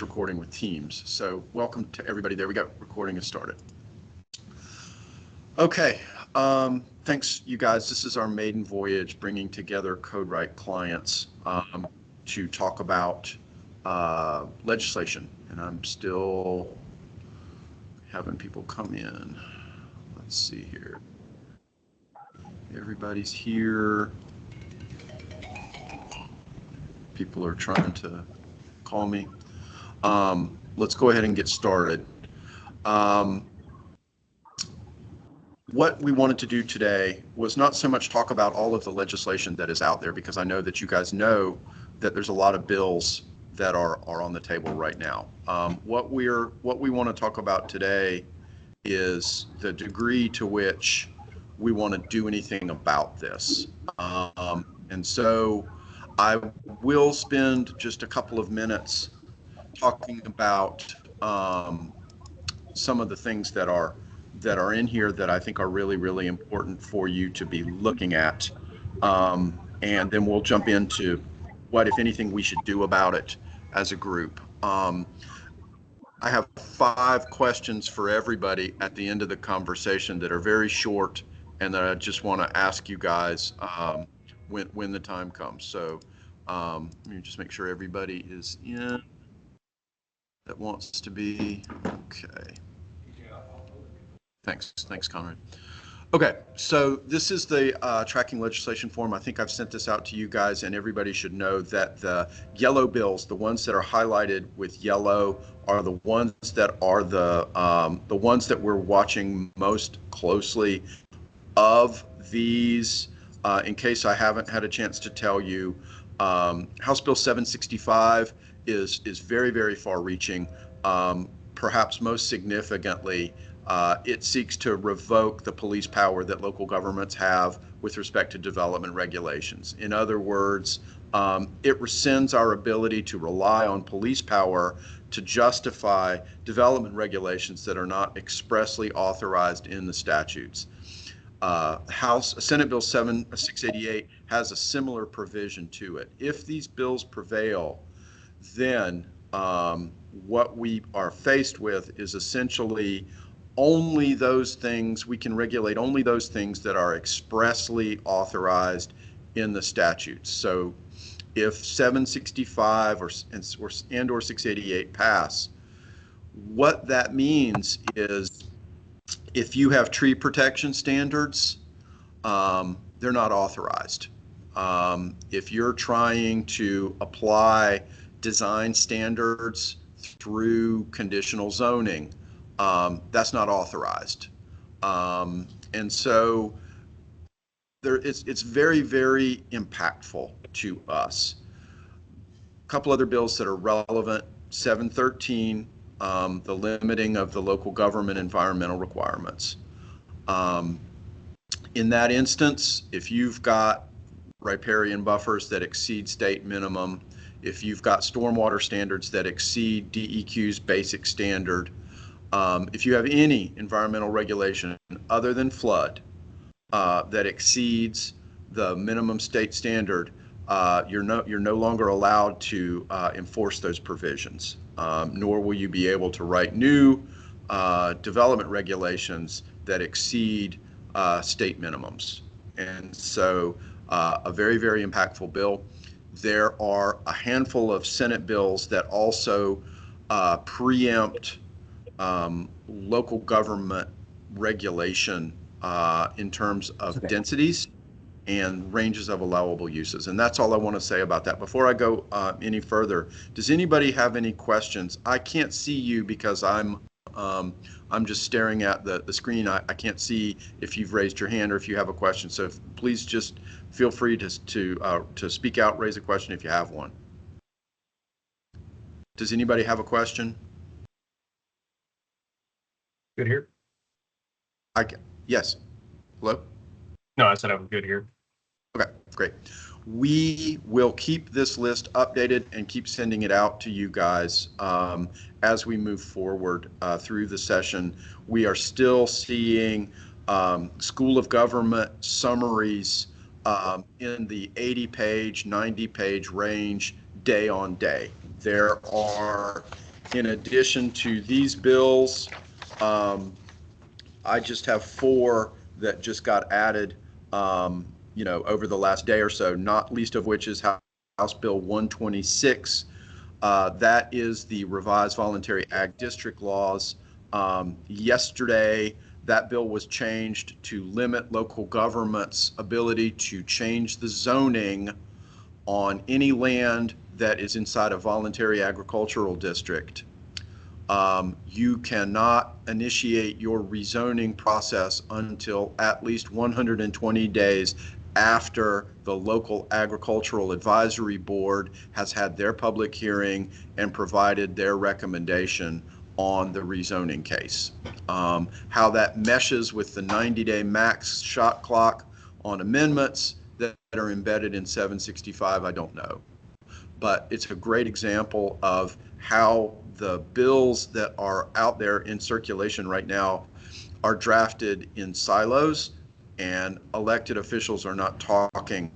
recording with Teams. So welcome to everybody. There we go. Recording has started. Okay. Thanks, you guys. This is our maiden voyage bringing together CodeWright clients to talk about legislation. And I'm still having people come in. Let's see here. Everybody's here. People are trying to call me. Let's go ahead and get started. What we wanted to do today was not so much talk about all of the legislation that is out there, because I know that you guys know that there's a lot of bills that are on the table right now. What we want to talk about today is the degree to which we want to do anything about this. And so I will spend just a couple of minutes talking about some of the things that are in here that I think are really, really important for you to be looking at. And then we'll jump into what, if anything, we should do about it as a group. I have 5 questions for everybody at the end of the conversation that are very short and that I just want to ask you guys when the time comes. So let me just make sure everybody is in that wants to be. Okay. Thanks, Conrad. Okay, so this is the tracking legislation form. I think I've sent this out to you guys, and everybody should know that the yellow bills, the ones that are highlighted with yellow, are the ones that are the ones that we're watching most closely. Of these, in case I haven't had a chance to tell you, House Bill 765 is very, very far-reaching. Perhaps most significantly, it seeks to revoke the police power that local governments have with respect to development regulations. In other words, it rescinds our ability to rely on police power to justify development regulations that are not expressly authorized in the statutes. Senate Bill 688 has a similar provision to it. If these bills prevail, then what we are faced with is essentially only those things, we can regulate only those things that are expressly authorized in the statutes. So if 765 or 688 pass, what that means is if you have tree protection standards, they're not authorized. If you're trying to apply design standards through conditional zoning, that's not authorized. And so it's very, very impactful to us. A couple other bills that are relevant: 713, the limiting of the local government environmental requirements. In that instance, if you've got riparian buffers that exceed state minimum, if you've got stormwater standards that exceed DEQ's basic standard, if you have any environmental regulation other than flood that exceeds the minimum state standard, you're no longer allowed to enforce those provisions, nor will you be able to write new development regulations that exceed state minimums. And so a very, very impactful bill. There are a handful of Senate bills that also preempt local government regulation in terms of densities and ranges of allowable uses. And that's all I want to say about that. Before I go any further, does anybody have any questions? I can't see you because I'm just staring at the screen. I can't see if you've raised your hand or if you have a question. So please just feel free to speak out, raise a question if you have one. Does anybody have a question? Good here? Yes. Hello? No, I said I was good here. Okay, great. We will keep this list updated and keep sending it out to you guys as we move forward through the session. We are still seeing School of Government summaries in the 80-page, 90-page range day on day. There are In addition to these bills, I just have four that just got added, over the last day or so, not least of which is House Bill 126. That is the revised voluntary ag district laws. Yesterday, that bill was changed to limit local government's ability to change the zoning on any land that is inside a voluntary agricultural district. You cannot initiate your rezoning process until at least 120 days after the local agricultural advisory board has had their public hearing and provided their recommendation on the rezoning case. How that meshes with the 90-day max shot clock on amendments that are embedded in 765, I don't know. But it's a great example of how the bills that are out there in circulation right now are drafted in silos, and elected officials are not talking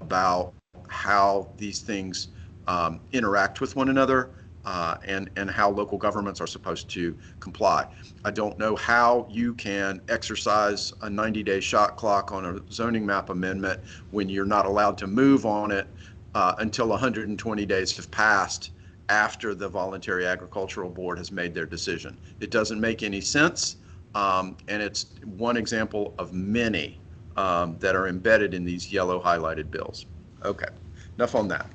about how these things interact with one another, and how local governments are supposed to comply. I don't know how you can exercise a 90-day shot clock on a zoning map amendment when you're not allowed to move on it until 120 days have passed after the voluntary agricultural board has made their decision. It doesn't make any sense, and it's one example of many that are embedded in these yellow highlighted bills. Okay, enough on that.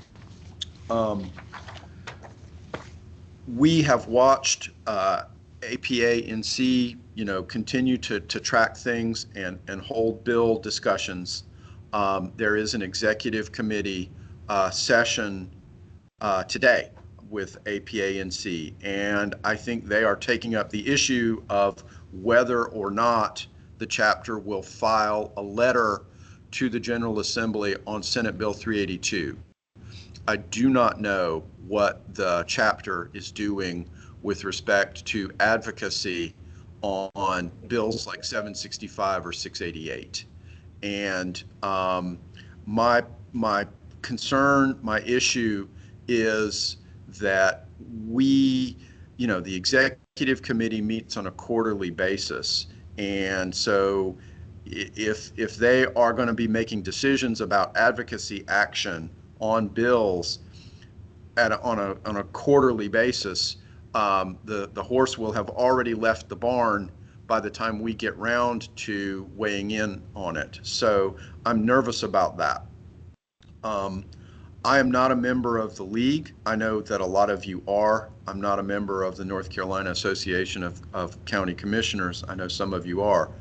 We have watched APA NC, continue to track things and hold bill discussions. There is an executive committee session today with APA NC, and I think they are taking up the issue of whether or not the chapter will file a letter to the General Assembly on Senate Bill 382. I do not know what the chapter is doing with respect to advocacy on bills like 765 or 688. And my concern, my issue is that the executive committee meets on a quarterly basis. And so if they are going to be making decisions about advocacy action on bills on a quarterly basis, the horse will have already left the barn by the time we get round to weighing in on it. So I'm nervous about that. I am not a member of the league. I know that a lot of you are. I'm not a member of the North Carolina Association of County Commissioners. I know some of you are.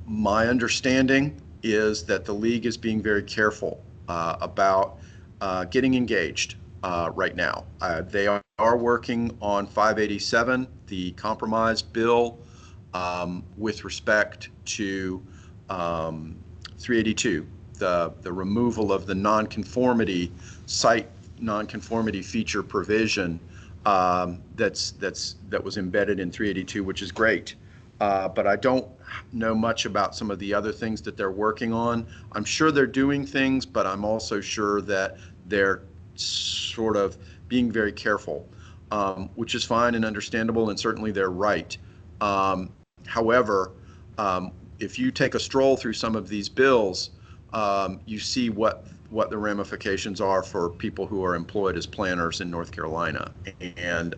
My understanding is that the league is being very careful about getting engaged right now. They are working on 587, the compromise bill, with respect to 382, the removal of the nonconformity, site nonconformity feature provision that was embedded in 382, which is great. But I don't know much about some of the other things that they're working on. I'm sure they're doing things, but I'm also sure that they're sort of being very careful, which is fine and understandable, and certainly they're right. However, if you take a stroll through some of these bills, you see what the ramifications are for people who are employed as planners in North Carolina. And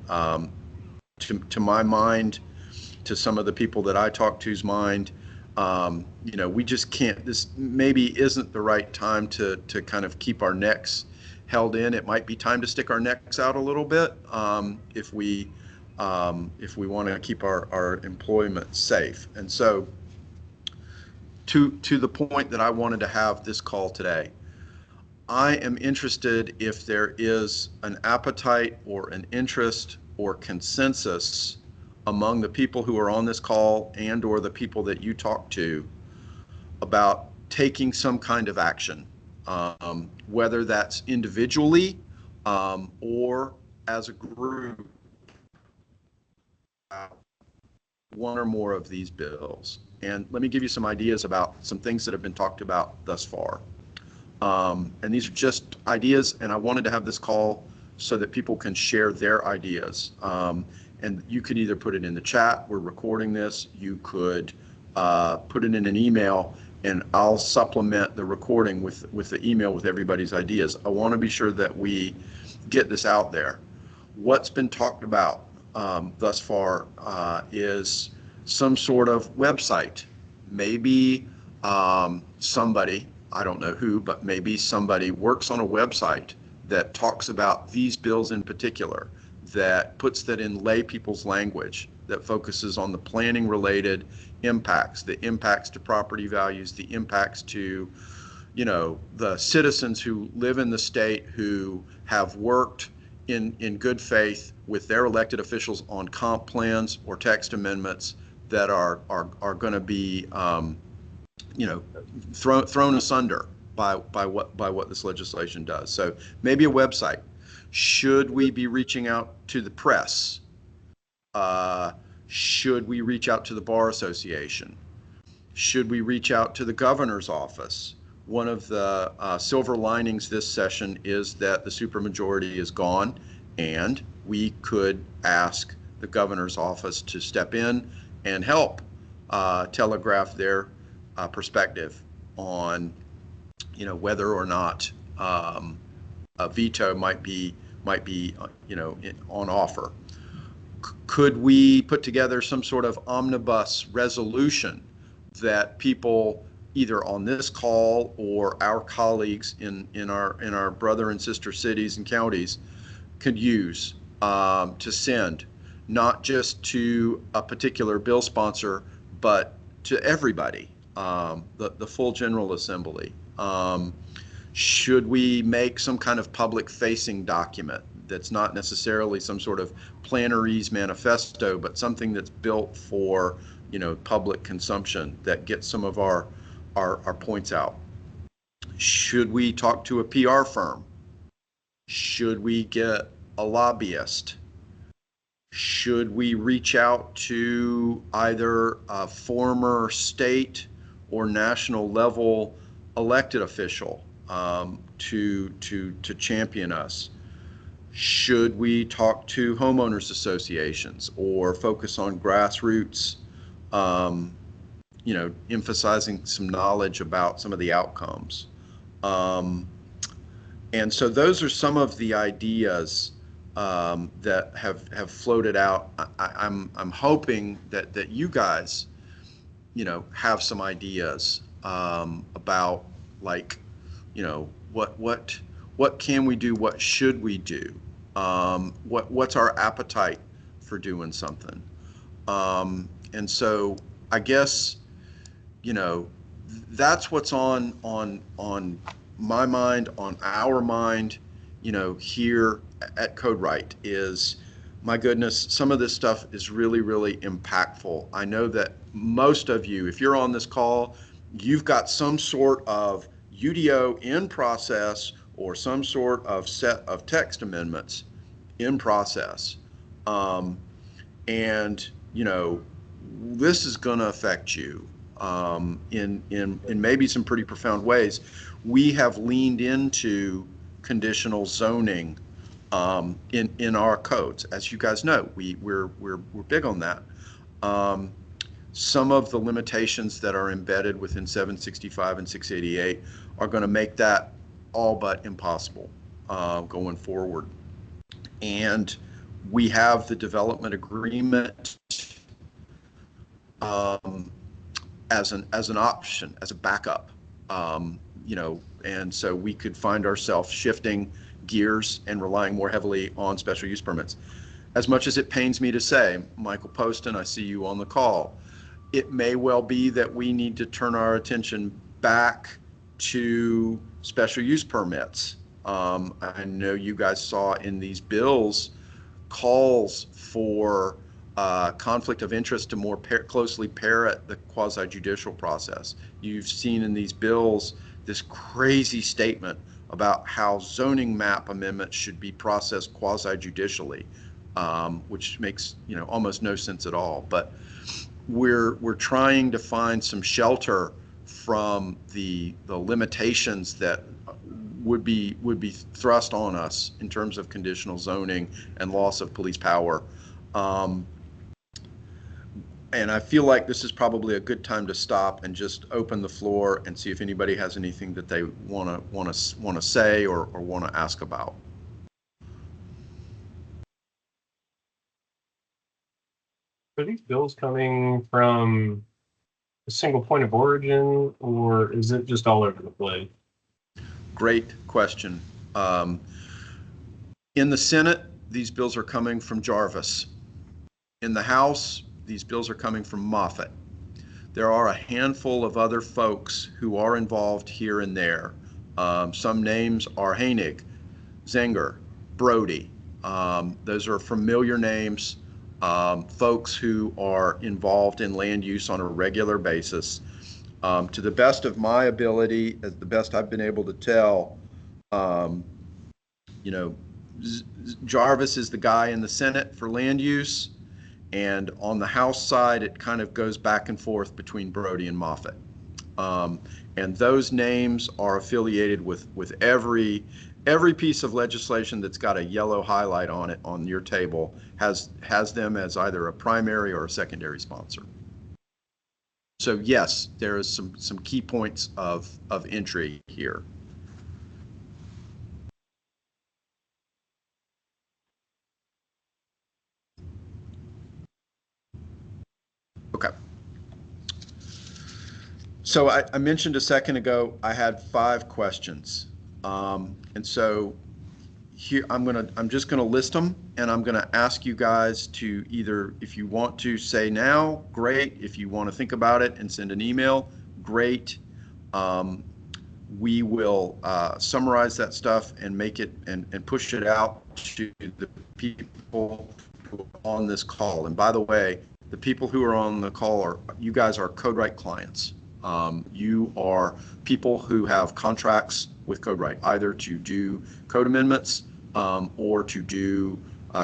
to my mind, to some of the people that I talk to's mind, we just can't, this maybe isn't the right time to kind of keep our necks held in. It might be time to stick our necks out a little bit if we want to keep our employment safe. And so to the point that I wanted to have this call today, I am interested if there is an appetite or an interest or consensus among the people who are on this call and or the people that you talk to about taking some kind of action, whether that's individually or as a group, one or more of these bills. And let me give you some ideas about some things that have been talked about thus far. And these are just ideas, and I wanted to have this call so that people can share their ideas. And you can either put it in the chat, we're recording this, you could put it in an email, and I'll supplement the recording with the email with everybody's ideas. I want to be sure that we get this out there. What's been talked about thus far is some sort of website. Maybe somebody, I don't know who, but maybe somebody works on a website that talks about these bills in particular, that puts that in lay people's language, that focuses on the planning related impacts, the impacts to property values, the impacts to, the citizens who live in the state who have worked in good faith with their elected officials on comp plans or text amendments that are going to be, thrown asunder by what this legislation does. So maybe a website. Should we be reaching out to the press? Should we reach out to the Bar Association? Should we reach out to the governor's office? One of the silver linings this session is that the supermajority is gone, and we could ask the governor's office to step in and help telegraph their perspective on, whether or not a veto might be on offer. Could we put together some sort of omnibus resolution that people either on this call or our colleagues in our brother and sister cities and counties could use to send, not just to a particular bill sponsor, but to everybody, the full General Assembly? Should we make some kind of public facing document that's not necessarily some sort of plannerese manifesto, but something that's built for, public consumption that gets some of our points out? Should we talk to a PR firm? Should we get a lobbyist? Should we reach out to either a former state or national level elected official to champion us? Should we talk to homeowners associations or focus on grassroots, emphasizing some knowledge about some of the outcomes? And so those are some of the ideas that have floated out. I'm hoping that you guys, have some ideas about, like, what can we do? What should we do? What's our appetite for doing something? And so I guess, that's what's on my mind, on our mind, here at CodeWright is, my goodness, some of this stuff is really, really impactful. I know that most of you, if you're on this call, you've got some sort of UDO in process or some sort of set of text amendments in process. And, this is going to affect you in maybe some pretty profound ways. We have leaned into conditional zoning in our codes. As you guys know, we're big on that. Some of the limitations that are embedded within 765 and 688 are going to make that all but impossible going forward. And we have the development agreement as an option, as a backup, and so we could find ourselves shifting gears and relying more heavily on special use permits. As much as it pains me to say, Michael Poston, I see you on the call, it may well be that we need to turn our attention back to special use permits. I know you guys saw in these bills calls for conflict of interest to more closely parrot the quasi-judicial process. You've seen in these bills this crazy statement about how zoning map amendments should be processed quasi-judicially, which makes almost no sense at all. But we're trying to find some shelter from the limitations that would be thrust on us in terms of conditional zoning and loss of police power. And I feel like this is probably a good time to stop and just open the floor and see if anybody has anything that they want to say or want to ask about. Are these bills coming from a single point of origin, or is it just all over the place? Great question. In the Senate, these bills are coming from Jarvis. In the House, these bills are coming from Moffett. There are a handful of other folks who are involved here and there. Some names are Hainig, Zenger, Brody. Those are familiar names, folks who are involved in land use on a regular basis. To the best of my ability, as the best I've been able to tell, you know, Jarvis is the guy in the Senate for land use, and on the House side, it kind of goes back and forth between Brody and Moffett. And those names are affiliated with every piece of legislation that's got a yellow highlight on it on your table has them as either a primary or a secondary sponsor. So yes, there is some key points of entry here. Okay. So I mentioned a second ago I had 5 questions, and so here I'm just gonna list them, and I'm gonna ask you guys to either, if you want to say now, great. If you want to think about it and send an email, great. We will summarize that stuff and make it and push it out to the people who are on this call. And by the way, the people who are on the call are, you guys are CodeWright clients. You are people who have contracts with CodeWright, either to do code amendments or to do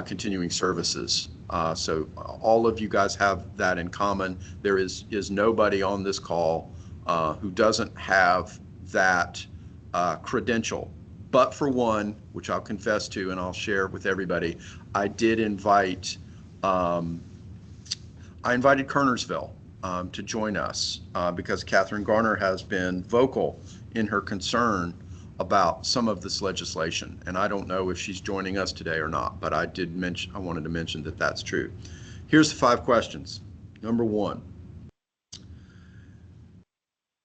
continuing services. So all of you guys have that in common. There is nobody on this call who doesn't have that credential. But for one, which I'll confess to and I'll share with everybody, I invited Kernersville to join us because Catherine Garner has been vocal in her concern about some of this legislation. And I don't know if she's joining us today or not, but I wanted to mention that that's true. Here's the 5 questions. Number 1,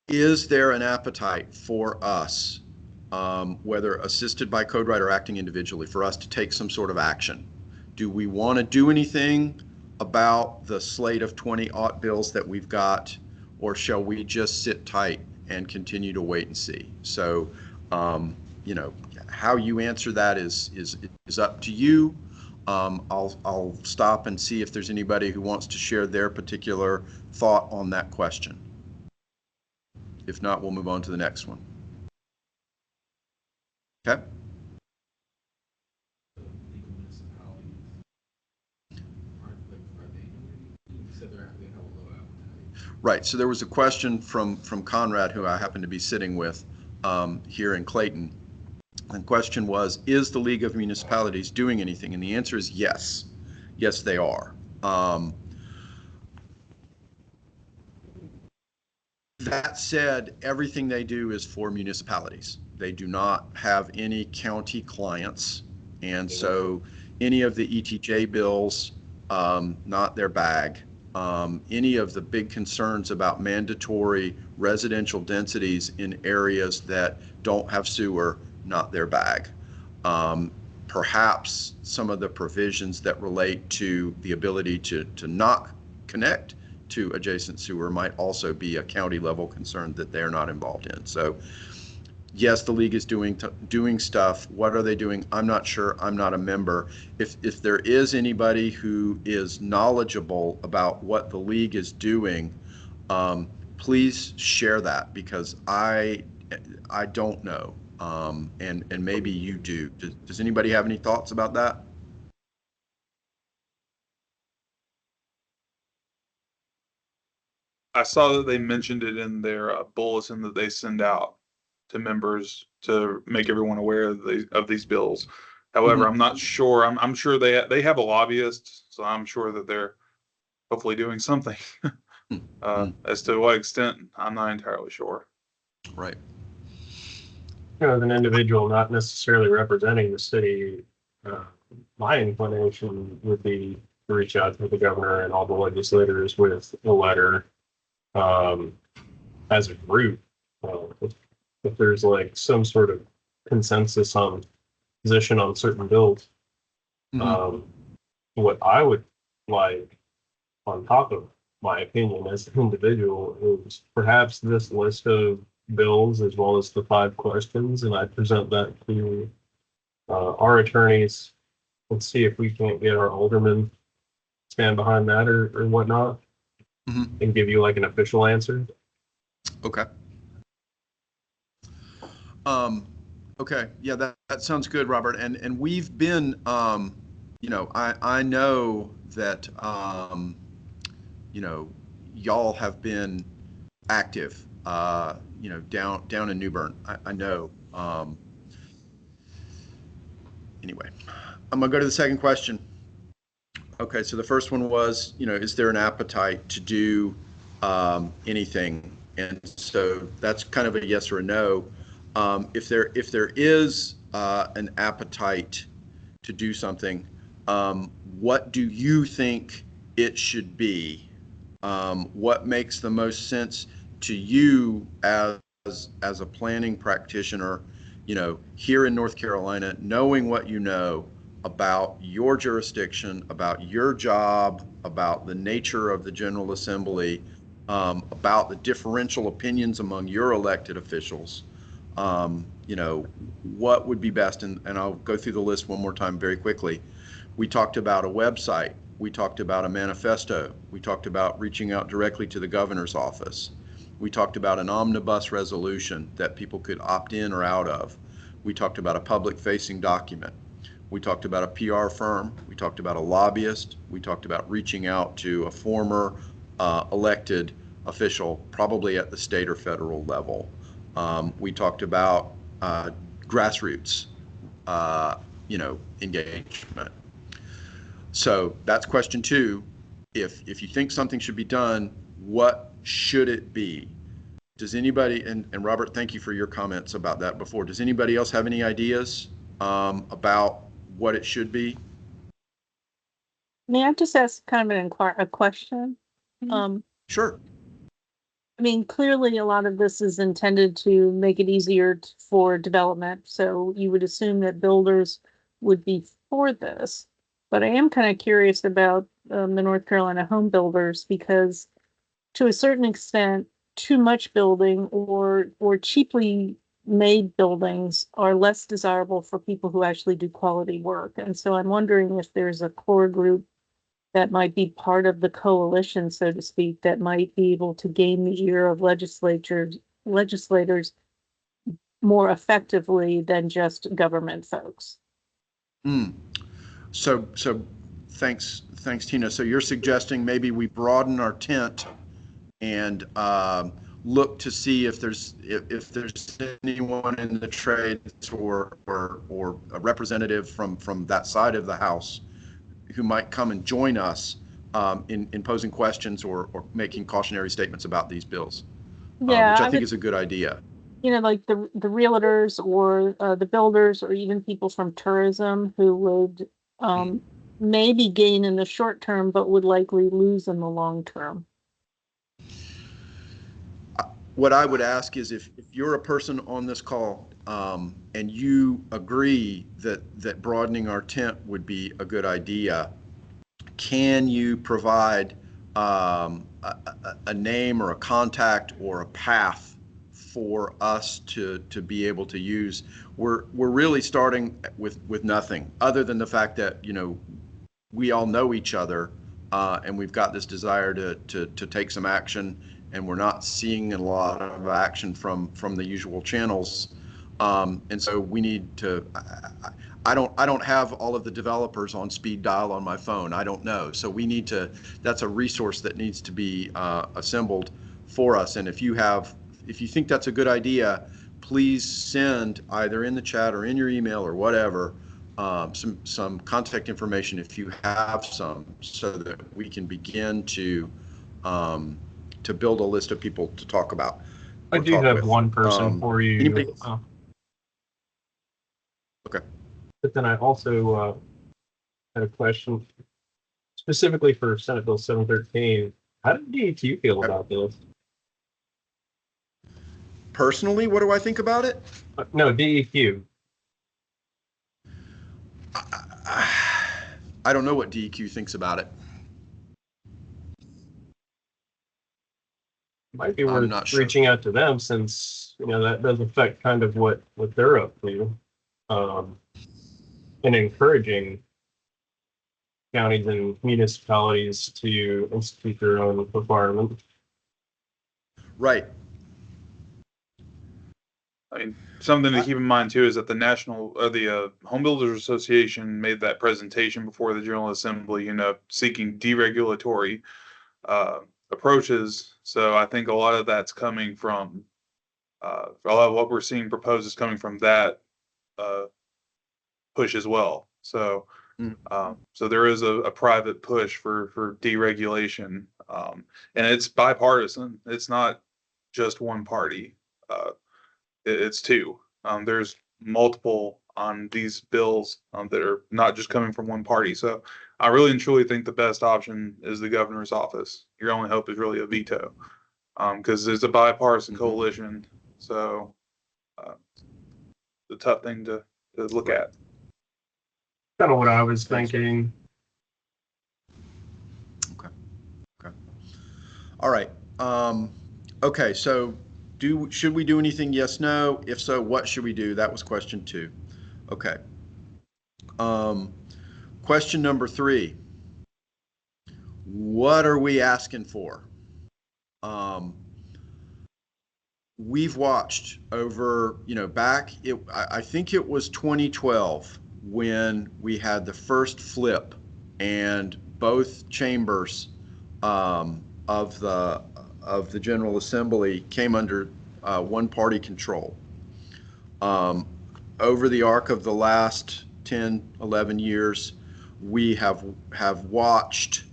is there an appetite for us, whether assisted by CodeWright or acting individually, for us to take some sort of action? Do we want to do anything about the slate of 20 aught bills that we've got, or shall we just sit tight and continue to wait and see? So, you know, how you answer that is up to you. I'll stop and see if there's anybody who wants to share their particular thought on that question. If not, we'll move on to the next one. Okay. Right. So there was a question from Conrad, who I happen to be sitting with here in Clayton. And the question was, is the League of Municipalities doing anything? And the answer is yes. Yes, they are. That said, everything they do is for municipalities. They do not have any county clients. And so any of the ETJ bills, not their bag. Any of the big concerns about mandatory residential densities in areas that don't have sewer, not their bag. Perhaps some of the provisions that relate to the ability to not connect to adjacent sewer might also be a county level concern that they're not involved in. So yes, the league is doing stuff. What are they doing? I'm not sure. I'm not a member. If there is anybody who is knowledgeable about what the league is doing, please share that, because I don't know, and maybe you do. Does anybody have any thoughts about that? I saw that they mentioned it in their bulletin that they send out to members to make everyone aware of these bills. However, I'm not sure. I'm sure they have a lobbyist, so I'm sure that they're hopefully doing something. As to what extent, I'm not entirely sure. Right. As an individual not necessarily representing the city, my inclination would be to reach out to the governor and all the legislators with a letter as a group. If there's like some sort of consensus on position on certain bills, what I would like on top of my opinion as an individual is perhaps this list of bills as well as the 5 questions, and I present that to our attorneys. Let's see if we can't get our aldermen stand behind that or whatnot, and give you like an official answer. Okay. Okay. Yeah, that sounds good, Robert. And we've been, you know, I know that, you know, y'all have been active, you know, down in New Bern. I know. Anyway, I'm gonna go to the second question. Okay, so the first one was, you know, is there an appetite to do anything? And so that's kind of a yes or a no. If there is an appetite to do something, what do you think it should be? What makes the most sense to you as a planning practitioner, you know, here in North Carolina, knowing what you know about your jurisdiction, about your job, about the nature of the General Assembly, about the differential opinions among your elected officials, you know, what would be best? And I'll go through the list one more time very quickly. We talked about a website. We talked about a manifesto. We talked about reaching out directly to the governor's office. We talked about an omnibus resolution that people could opt in or out of. We talked about a public-facing document. We talked about a PR firm. We talked about a lobbyist. We talked about reaching out to a former elected official, probably at the state or federal level. We talked about grassroots, you know, engagement. So that's question 2. If you think something should be done, what should it be? Does anybody, and Robert, thank you for your comments about that before. Does anybody else have any ideas about what it should be? May I just ask kind of a question? Sure. I mean, clearly a lot of this is intended to make it easier for development. So you would assume that builders would be for this. But I am kind of curious about the North Carolina home builders, because to a certain extent, too much building or cheaply made buildings are less desirable for people who actually do quality work. And so I'm wondering if there's a core group that might be part of the coalition, so to speak, that might be able to gain the ear of legislators more effectively than just government folks. So thanks, Tina. So you're suggesting maybe we broaden our tent and look to see if there's anyone in the trades or a representative from that side of the house who might come and join us in posing questions or making cautionary statements about these bills, Yeah, which I think is a good idea. You know, like the realtors or the builders or even people from tourism who would maybe gain in the short term, but would likely lose in the long term. What I would ask is if you're a person on this call and you agree that broadening our tent would be a good idea, can you provide a name or a contact or a path for us to be able to use? We're really starting with nothing other than the fact that, you know, we all know each other and we've got this desire to take some action, and we're not seeing a lot of action from the usual channels. And so we need to, I don't have all of the developers on speed dial on my phone. I don't know. So we need to, that's a resource that needs to be assembled for us. And if you think that's a good idea, please send either in the chat or in your email or whatever, some contact information if you have some, so that we can begin to build a list of people to talk about. I do have one person for you. Anybody? Okay. But then I also had a question specifically for Senate Bill 713. How did DEQ feel about this? Personally, what do I think about it? No, DEQ. I don't know what DEQ thinks about it. Might be worth reaching out to them, since that does affect kind of what they're up to, and encouraging counties and municipalities to institute their own requirement. Right. I mean, something to keep in mind too is that the Home Builders Association made that presentation before the General Assembly, seeking deregulatory approaches. So I think a lot of that's coming from a lot of what we're seeing proposed is coming from that push as well. So so there is a private push for deregulation, and it's bipartisan. It's not just one party. It's two. There's multiple on these bills that are not just coming from one party. So I really and truly think the best option is the governor's office. Your only hope is really a veto, because there's a bipartisan coalition. So the tough thing to look at. Kind of what I was thinking. Okay. All right. Okay. So should we do anything? Yes, no. If so, what should we do? That was question 2. Okay. Question number 3. What are we asking for? We've watched over, I think it was 2012 when we had the first flip, and both chambers of the General Assembly came under one-party control. Over the arc of the last 10, 11 years, we have watched,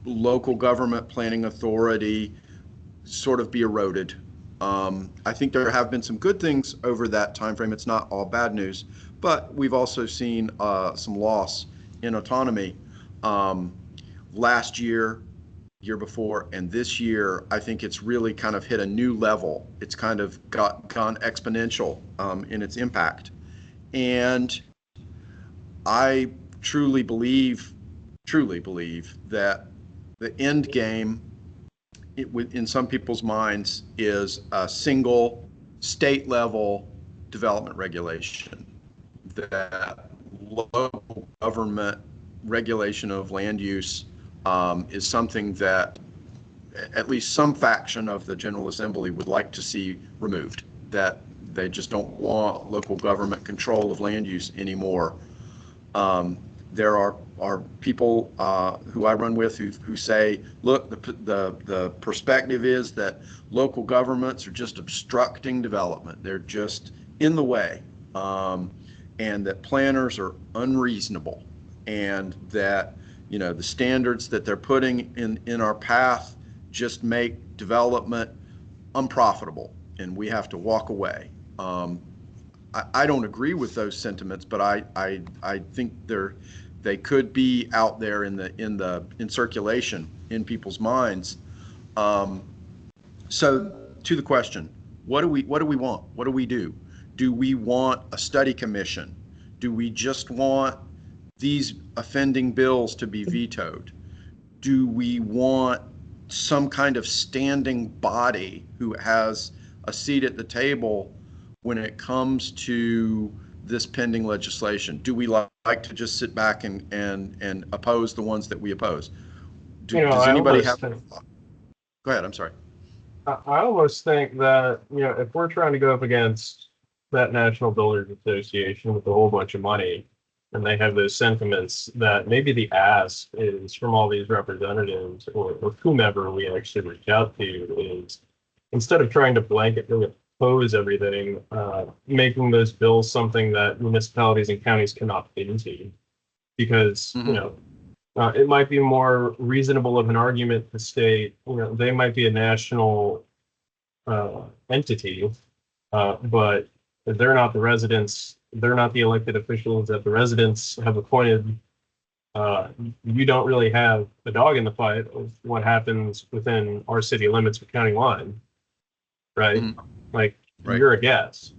local government planning authority sort of be eroded. I think there have been some good things over that time frame. It's not all bad news, but we've also seen some loss in autonomy. Last year before, and this year, I think it's really kind of hit a new level. It's kind of gone exponential in its impact. And I truly believe that the end game, in some people's minds, is a single state level development regulation, that local government regulation of land use is something that at least some faction of the General Assembly would like to see removed, that they just don't want local government control of land use anymore. There are people who I run with who say, look, the perspective is that local governments are just obstructing development. They're just in the way, and that planners are unreasonable, and that the standards that they're putting in our path just make development unprofitable, and we have to walk away. I don't agree with those sentiments, but I think they could be out there in circulation in people's minds. So to the question, what do we want? What do we do? Do we want a study commission? Do we just want these offending bills to be vetoed? Do we want some kind of standing body who has a seat at the table when it comes to this pending legislation? Do we like to just sit back and oppose the ones that we oppose? Does anybody have? Go ahead. I'm sorry. I almost think that if we're trying to go up against that National Builders Association with a whole bunch of money, and they have those sentiments, that maybe the ask is from all these representatives or whomever we actually reach out to is, instead of trying to blanket oppose everything, making those bills something that municipalities and counties cannot fit into, because it might be more reasonable of an argument to state, they might be a national entity, but they're not the residents, they're not the elected officials that the residents have appointed. You don't really have a dog in the fight of what happens within our city limits or county line, right? Like, Right. you're a guest.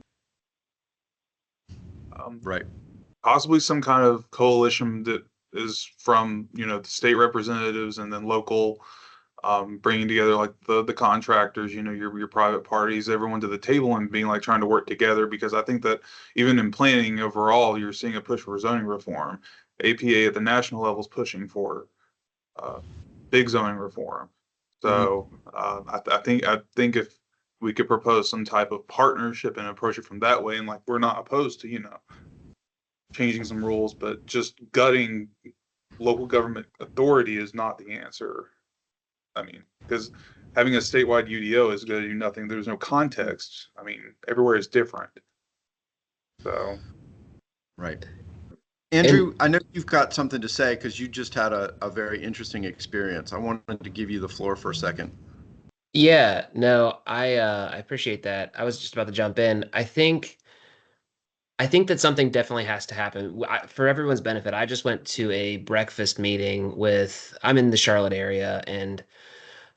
Right. Possibly some kind of coalition that is from, the state representatives and then local, bringing together like the contractors, your private parties, everyone to the table and being like trying to work together. Because I think that even in planning overall, you're seeing a push for zoning reform. APA at the national level is pushing for big zoning reform. So I think if we could propose some type of partnership and approach it from that way, and like we're not opposed to changing some rules, but just gutting local government authority is not the answer. I mean, because having a statewide UDO is going to do nothing. There's no context. I mean, everywhere is different. So, right. Andrew, I know you've got something to say because you just had a very interesting experience. I wanted to give you the floor for a second. Yeah, no, I appreciate that. I was just about to jump in. I think that something definitely has to happen. For everyone's benefit, I just went to a breakfast meeting I'm in the Charlotte area, and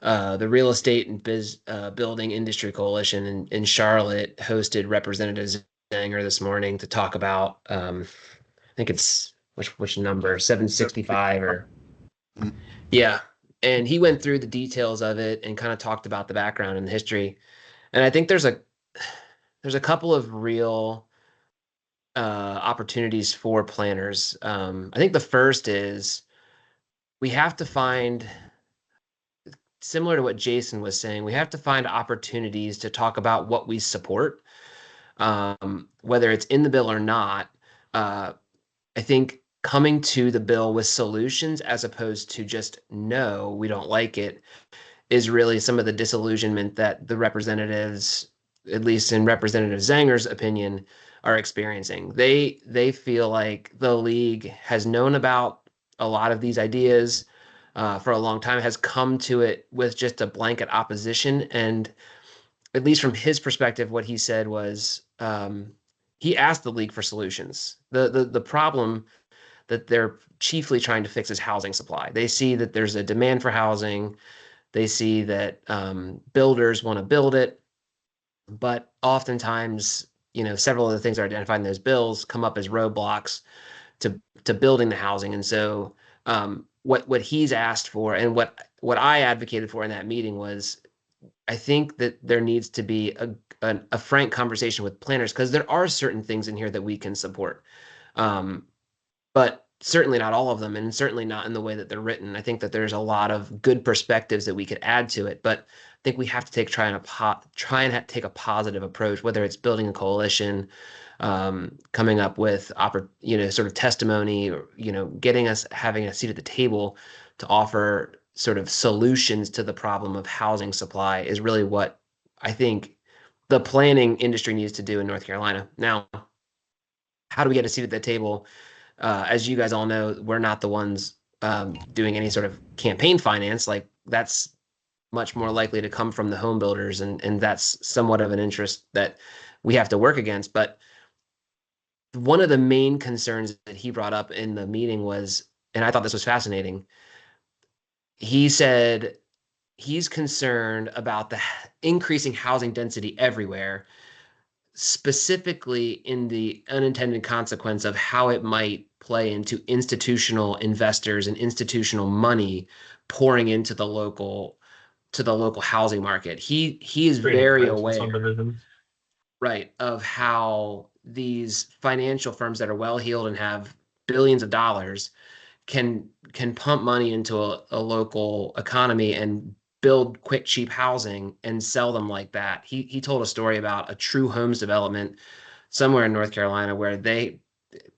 the Real Estate and Building Industry Coalition in Charlotte hosted Representative Zanger this morning to talk about, I think it's, which number, 765 or, yeah. And he went through the details of it and kind of talked about the background and the history. And I think there's a couple of real opportunities for planners. I think the first is we have to find, similar to what Jason was saying, we have to find opportunities to talk about what we support, whether it's in the bill or not. I think coming to the bill with solutions as opposed to just, no, we don't like it, is really some of the disillusionment that the representatives, at least in Representative Zanger's opinion, are experiencing. They feel like the league has known about a lot of these ideas for a long time, has come to it with just a blanket opposition. And at least from his perspective, what he said was he asked the league for solutions. The problem that they're chiefly trying to fix is housing supply. They see that there's a demand for housing. They see that builders want to build it, but oftentimes, several of the things that are identified in those bills come up as roadblocks to building the housing. And so what he's asked for and what I advocated for in that meeting was, I think that there needs to be a frank conversation with planners, because there are certain things in here that we can support. But certainly not all of them, and certainly not in the way that they're written. I think that there's a lot of good perspectives that we could add to it, but I think we have to try and take a positive approach, whether it's building a coalition, coming up with sort of testimony, or having a seat at the table to offer sort of solutions to the problem of housing supply is really what I think the planning industry needs to do in North Carolina. Now, how do we get a seat at the table? As you guys all know, we're not the ones doing any sort of campaign finance. Like, that's much more likely to come from the home builders, and that's somewhat of an interest that we have to work against. But one of the main concerns that he brought up in the meeting was, and I thought this was fascinating, he said he's concerned about the increasing housing density everywhere, specifically in the unintended consequence of how it might play into institutional investors and institutional money pouring into the local housing market. He is very aware, right, of how these financial firms that are well-heeled and have billions of dollars can pump money into a local economy and build quick, cheap housing and sell them like that. He told a story about a True Homes development somewhere in North Carolina where they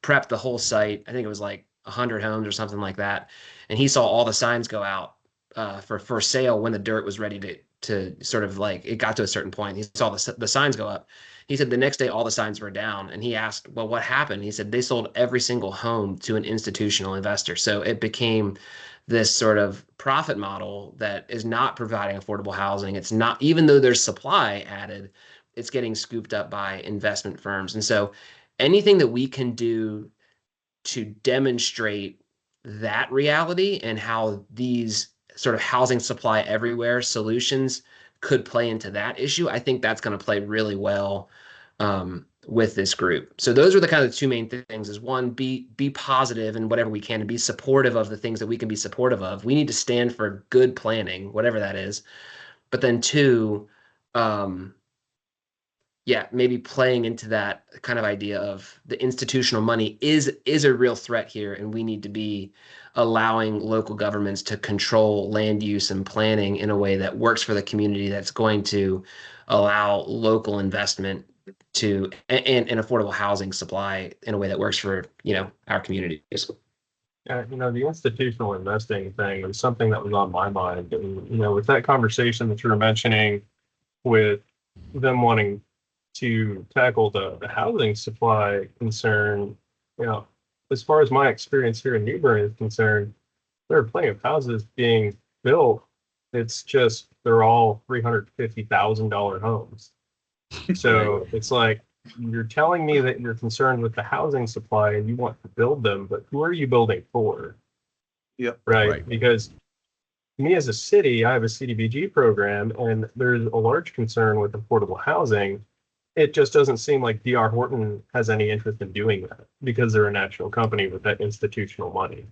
prepped the whole site. I think it was like 100 homes or something like that. And he saw all the signs go out for sale when the dirt was ready to sort of like, it got to a certain point. He saw the signs go up. He said the next day all the signs were down, and he asked, well, what happened? He said they sold every single home to an institutional investor. So it became this sort of profit model that is not providing affordable housing. It's not, even though there's supply added, it's getting scooped up by investment firms. And so anything that we can do to demonstrate that reality and how these sort of housing supply everywhere solutions could play into that issue, I think that's going to play really well with this group. So those are the kind of the two main things: is one, be positive in whatever we can and be supportive of the things that we can be supportive of. We need to stand for good planning, whatever that is. But then two, yeah, maybe playing into that kind of idea of the institutional money is a real threat here, and we need to be allowing local governments to control land use and planning in a way that works for the community, that's going to allow local investment to and affordable housing supply in a way that works for, you know, our communities. You know, the institutional investing thing was something that was on my mind. And, you know, with that conversation that you were mentioning with them wanting to tackle the housing supply concern, you know, as far as my experience here in Newbern is concerned, there are plenty of houses being built. It's just they're all $350,000 homes. So it's like, you're telling me that you're concerned with the housing supply and you want to build them, but who are you building for? Yep. Right. Because me as a city, I have a CDBG program, and there's a large concern with affordable housing. It just doesn't seem like DR Horton has any interest in doing that because they're a national company with that institutional money.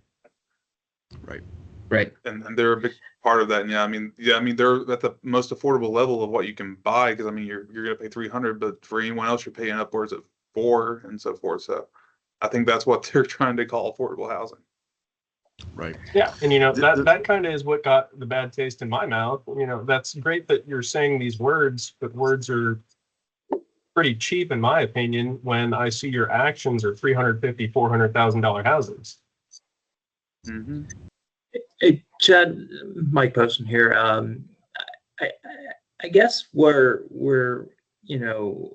Right. And they're a big part of that. And I mean, they're at the most affordable level of what you can buy, because I mean, you're going to pay 300, but for anyone else, you're paying upwards of 4 and so forth. So I think that's what they're trying to call affordable housing. Right. Yeah, and you know, that kind of is what got the bad taste in my mouth. You know, that's great that you're saying these words, but words are pretty cheap in my opinion when I see your actions are $350,000, $400,000 houses. Mm-hmm. Hey, Chad, Mike Poston here. I guess we're you know,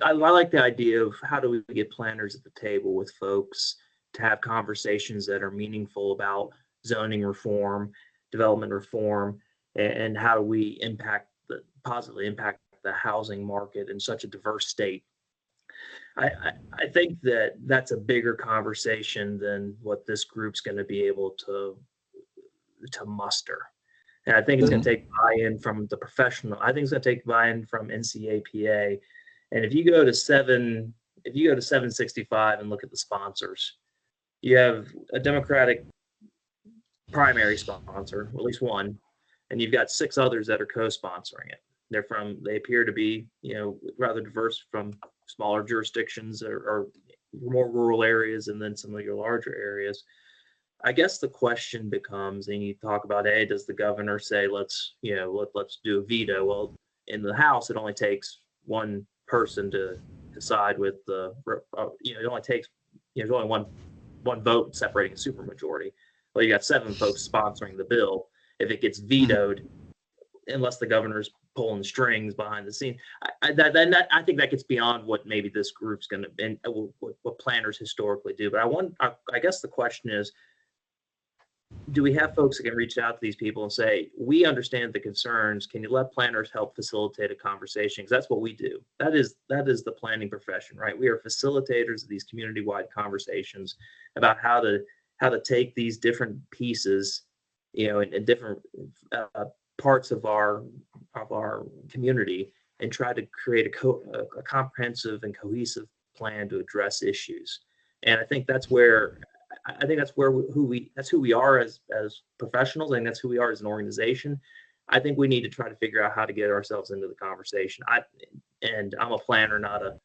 I like the idea of how do we get planners at the table with folks to have conversations that are meaningful about zoning reform, development reform, and how do we positively impact the housing market in such a diverse state. I think that's a bigger conversation than what this group's going to be able to muster. And I think it's going to take buy-in from the professional. I think it's going to take buy-in from NCAPA. And if you go to 765 and look at the sponsors, you have a Democratic primary sponsor, or at least one, and you've got 6 others that are co-sponsoring it. They appear to be, you know, rather diverse from smaller jurisdictions or more rural areas, and then some of your larger areas. I guess the question becomes, and you talk about, hey, does the governor say let's do a veto? Well, in the House, it only takes one person to decide with it only takes, there's only one vote separating a supermajority. Well, you got 7 folks sponsoring the bill. If it gets vetoed, unless the governor's pulling strings behind the scene, I think that gets beyond what maybe this group's going to be, what planners historically do. But I guess the question is, do we have folks that can reach out to these people and say, we understand the concerns, can you let planners help facilitate a conversation? Because that's what we do. That is the planning profession, right? We are facilitators of these community-wide conversations about how to take these different pieces, you know, in different parts of our community, and try to create a comprehensive and cohesive plan to address issues. And I think that's where who we are as professionals, and that's who we are as an organization. I think we need to try to figure out how to get ourselves into the conversation. I'm a planner, not a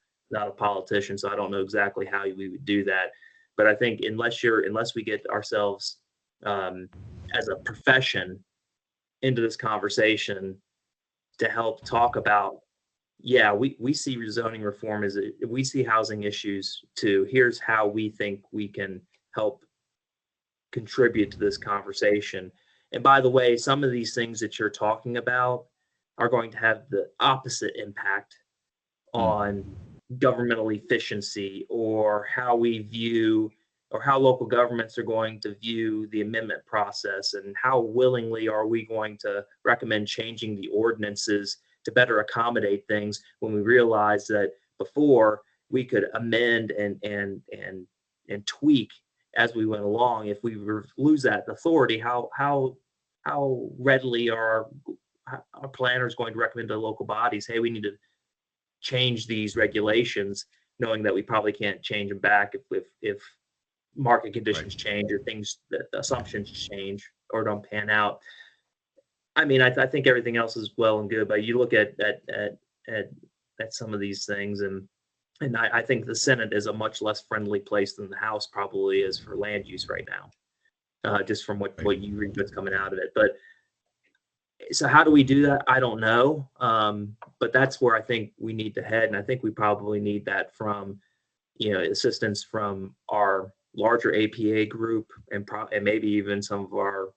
politician, so I don't know exactly how we would do that. But I think unless we get ourselves as a profession into this conversation to help talk about, we see rezoning reform we see housing issues too. Here's how we think we can help contribute to this conversation. And by the way, some of these things that you're talking about are going to have the opposite impact on governmental efficiency, or how we view, or how local governments are going to view the amendment process, and how willingly are we going to recommend changing the ordinances to better accommodate things, when we realize that before we could amend and tweak as we went along. If we lose that authority, how readily are our planners going to recommend to local bodies, hey, we need to change these regulations, knowing that we probably can't change them back if market conditions change, or things, that assumptions change or don't pan out. I mean, I think everything else is well and good, but you look at some of these things, and I think the Senate is a much less friendly place than the House probably is for land use right now, just from what you read, what's coming out of it. But so how do we do that? I don't know. But that's where I think we need to head. And I think we probably need that from, assistance from our larger APA group, and maybe even some of our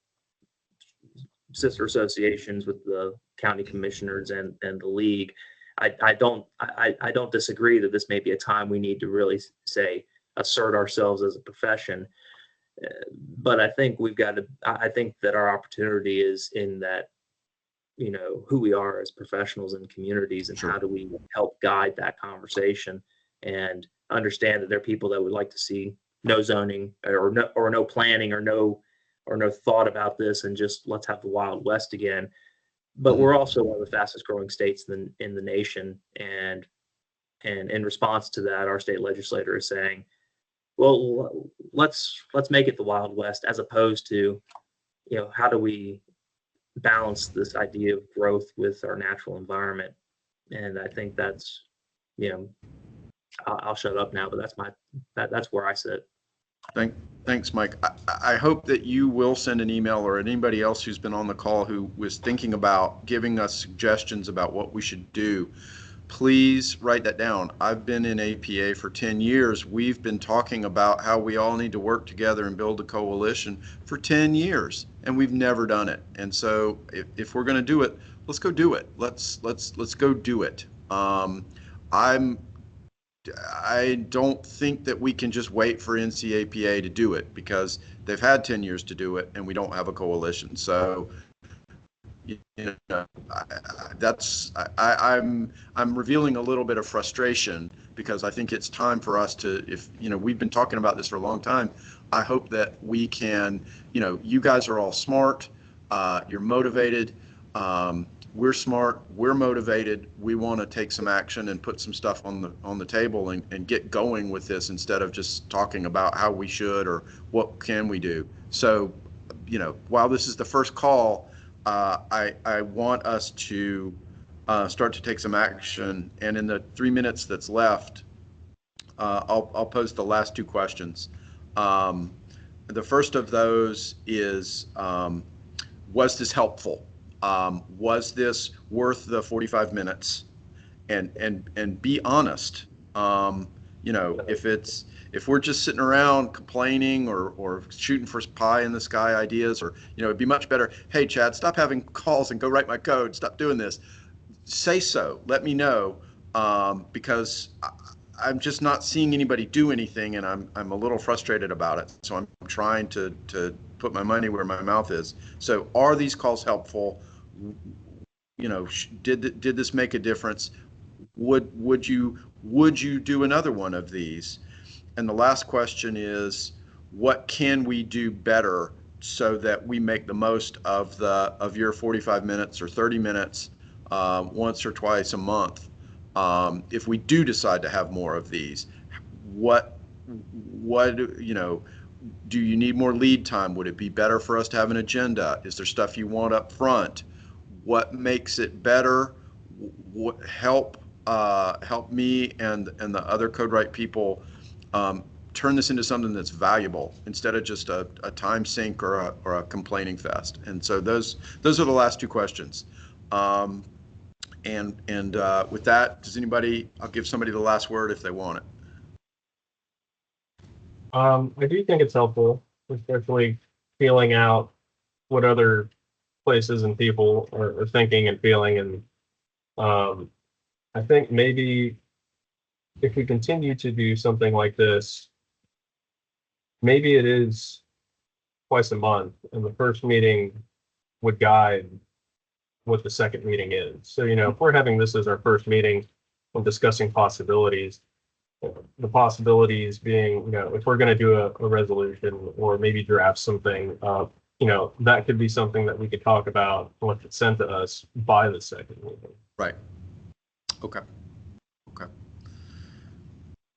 sister associations with the county commissioners and the league. I don't disagree that this may be a time we need to really assert ourselves as a profession. But I think I think that our opportunity is in that, who we are as professionals in communities, and how do we help guide that conversation, and understand that there are people that would like to see no zoning, or no planning, or no thought about this, and just let's have the Wild West again. But we're also one of the fastest growing states in the nation. And in response to that, our state legislator is saying, well, let's make it the Wild West, as opposed to, how do we balance this idea of growth with our natural environment? And I think that's, I'll shut up now, but that's where I sit. Thanks, Mike. I hope that you will send an email, or anybody else who's been on the call who was thinking about giving us suggestions about what we should do. Please write that down. I've been in APA for 10 years. We've been talking about how we all need to work together and build a coalition for 10 years, and we've never done it. And so if we're going to do it, let's go do it. Let's go do it. I don't think that we can just wait for NCAPA to do it, because they've had 10 years to do it and we don't have a coalition. So, I'm revealing a little bit of frustration, because I think it's time for us to, we've been talking about this for a long time. I hope that we can, you guys are all smart, you're motivated. We're smart, we're motivated, we want to take some action and put some stuff on the table and get going with this, instead of just talking about how we should or what can we do. So, while this is the first call, I want us to start to take some action. And in the 3 minutes that's left, I'll pose the last two questions. The first of those is, was this helpful? Was this worth the 45 minutes? And be honest. If we're just sitting around complaining or shooting for pie in the sky ideas, or it'd be much better, hey Chad, stop having calls and go write my code, stop doing this. Say so, let me know, because I'm just not seeing anybody do anything, and I'm a little frustrated about it. So I'm trying to put my money where my mouth is. So are these calls helpful? Did this make a difference? Would you do another one of these? And the last question is, what can we do better so that we make the most of your 45 minutes or 30 minutes once or twice a month? If we do decide to have more of these, what do you need more lead time? Would it be better for us to have an agenda? Is there stuff you want up front? What makes it better? Help me and the other CodeWright people turn this into something that's valuable, instead of just a time sink or a complaining fest. And so those are the last two questions. And with that, I'll give somebody the last word if they want it. I do think it's helpful, especially feeling out what other places and people are thinking and feeling. And I think maybe if we continue to do something like this, maybe it is twice a month, and the first meeting would guide what the second meeting is. So, if we're having this as our first meeting and discussing possibilities, the possibilities being, if we're going to do a resolution or maybe draft something, that could be something that we could talk about once it's sent to us by the second meeting. Right. Okay. Okay.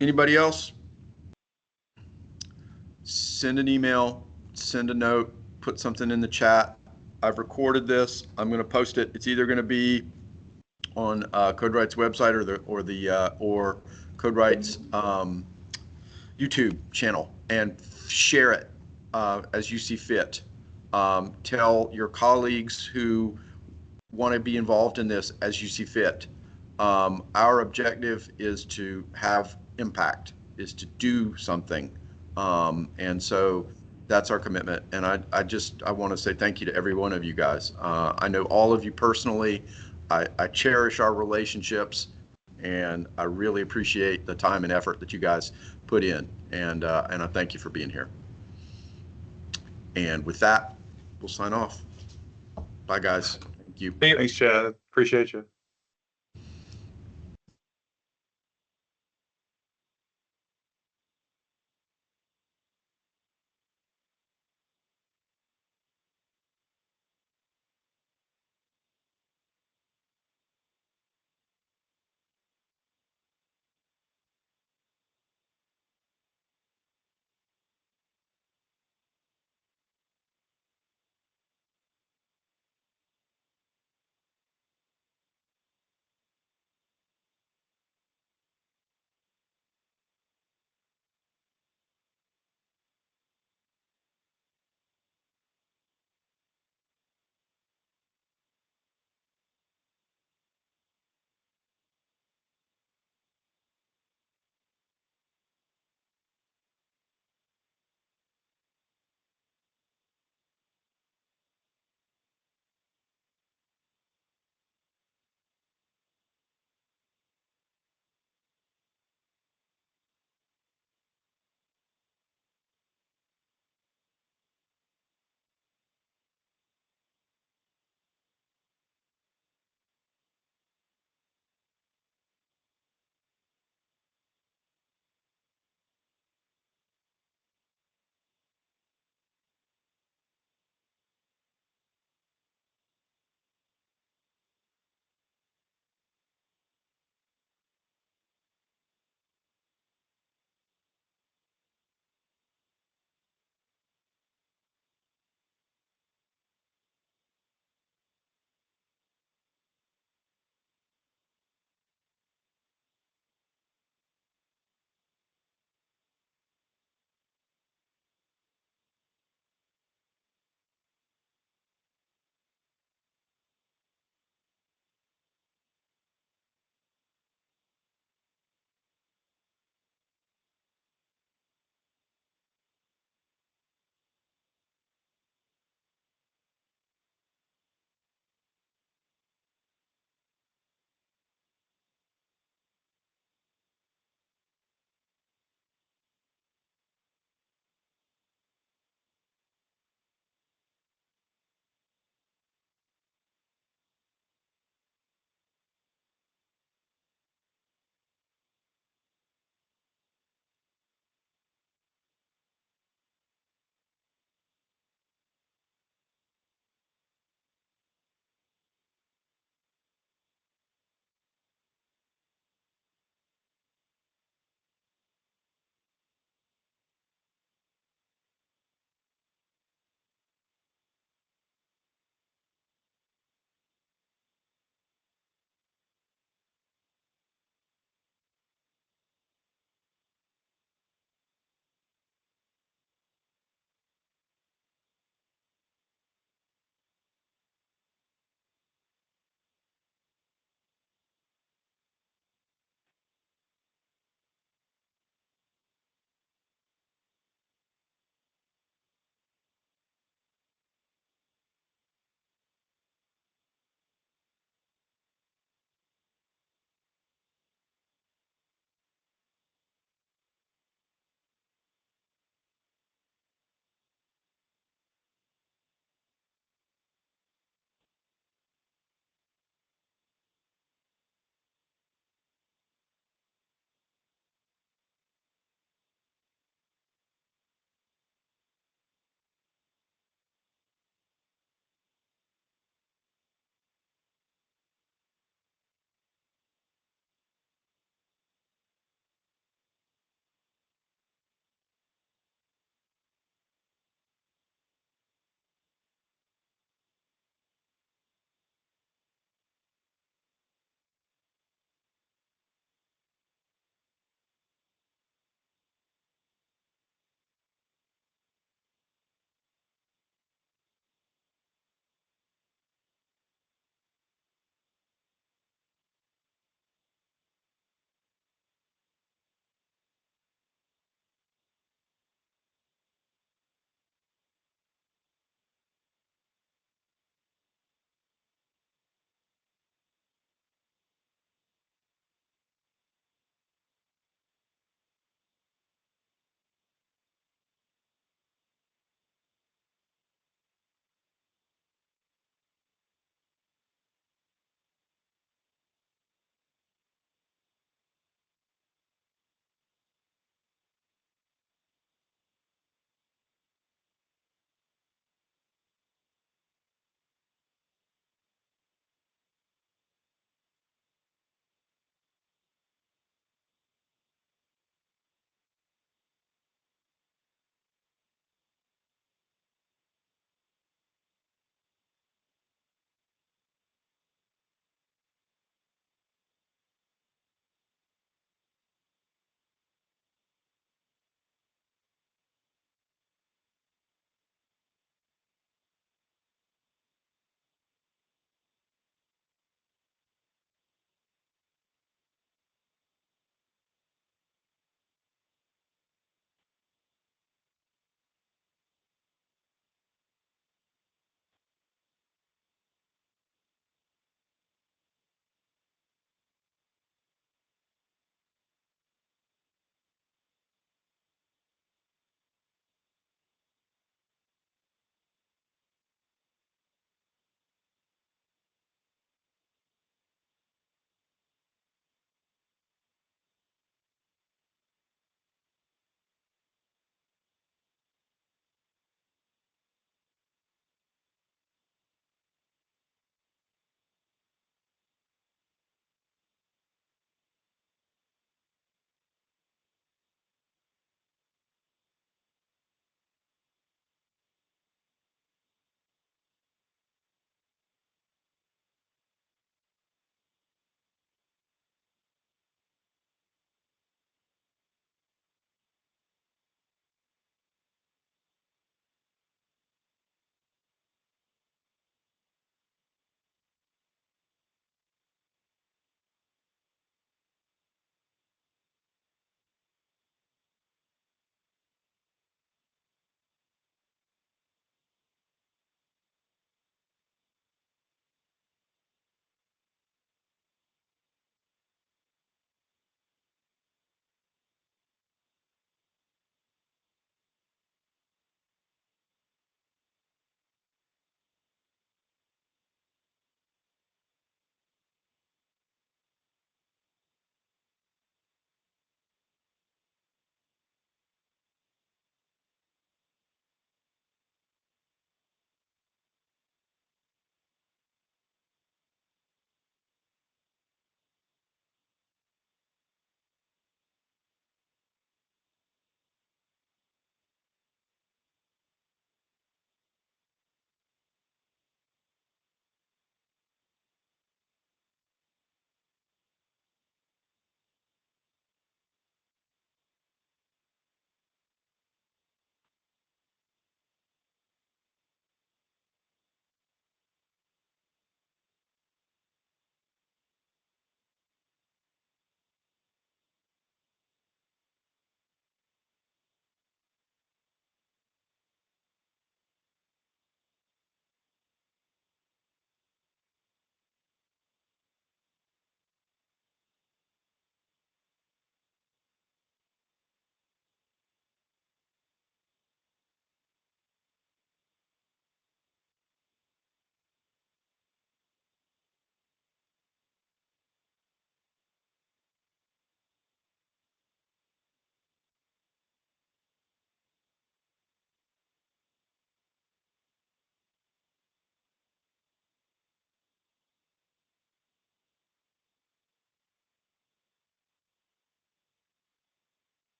Anybody else? Send an email, send a note, put something in the chat. I've recorded this. I'm going to post it. It's either going to be on CodeWright's website or CodeWright's YouTube channel, and share it as you see fit. Tell your colleagues who want to be involved in this as you see fit. Our objective is to have impact, is to do something. And so that's our commitment. And I want to say thank you to every one of you guys. I know all of you personally. I cherish our relationships, and I really appreciate the time and effort that you guys put in. And I thank you for being here. And with that, we'll sign off. Bye, guys. Thank you. Thanks, Chad. Appreciate you.